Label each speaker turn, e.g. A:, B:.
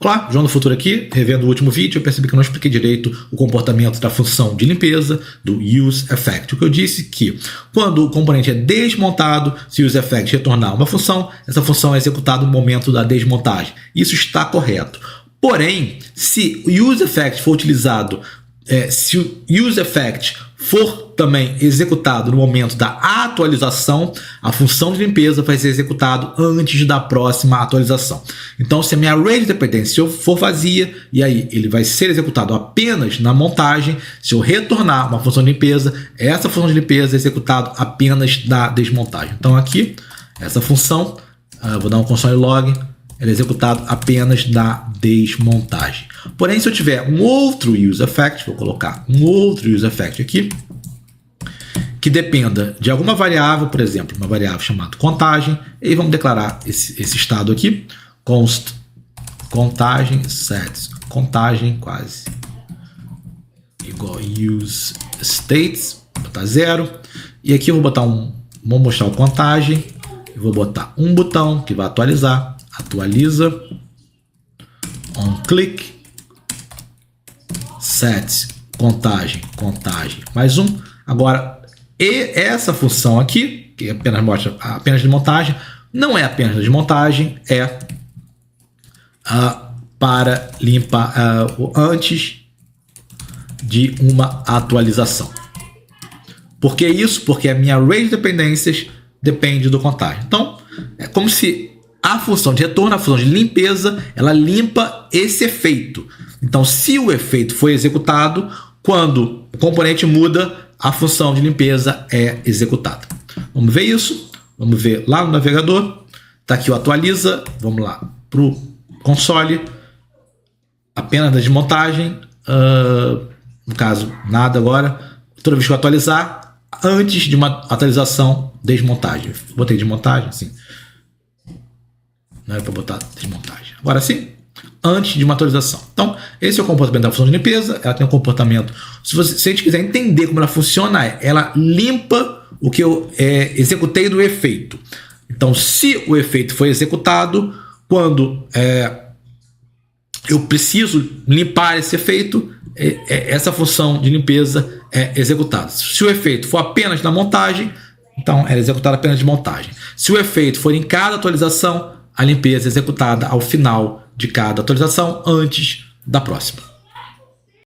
A: Claro, João do Futuro aqui, revendo o último vídeo, eu percebi que eu não expliquei direito o comportamento da função de limpeza do useEffect. O que eu disse que quando o componente é desmontado, se o useEffect retornar uma função, essa função é executada no momento da desmontagem. Isso está correto. Porém, se o useEffect for utilizado, se o useEffect for também executado no momento da atualização, a função de limpeza vai ser executada antes da próxima atualização. Então, se a minha array de dependência for vazia, e aí ele vai ser executado apenas na montagem, se eu retornar uma função de limpeza, essa função de limpeza é executada apenas na desmontagem. Então, aqui, essa função, vou dar um console log, ela é executada apenas na desmontagem. Porém, se eu tiver um outro useEffect, vou colocar um outro useEffect aqui, que dependa de alguma variável, por exemplo, uma variável chamada contagem, e vamos declarar esse estado aqui, const contagem sets, contagem quase igual useStates, vou botar 0, e aqui eu vou botar vou mostrar o contagem, eu vou botar um botão que vai atualizar, atualiza, onClick, set, contagem, mais um. Agora, essa função aqui, que apenas mostra apenas de montagem, não é apenas de montagem, é para limpar antes de uma atualização. Por que isso? Porque a minha array de dependências depende do contagem. Então, é como se a função de retorno, a função de limpeza, ela limpa esse efeito. Então, se o efeito foi executado, quando o componente muda, a função de limpeza é executada. Vamos ver isso? Vamos ver lá no navegador. Está aqui o atualiza. Vamos lá para o console. Apenas da desmontagem. No caso, nada agora. Toda vez que eu atualizar, antes de uma atualização, desmontagem. Botei desmontagem, sim. Não é para botar desmontagem. Agora sim, antes de uma atualização. Então, esse é o comportamento da função de limpeza. Ela tem um comportamento... Se a gente quiser entender como ela funciona, ela limpa o que eu executei do efeito. Então, se o efeito foi executado, quando eu preciso limpar esse efeito, essa função de limpeza é executada. Se o efeito for apenas na montagem, então ela é executada apenas de montagem. Se o efeito for em cada atualização, a limpeza é executada ao final de cada atualização, antes da próxima.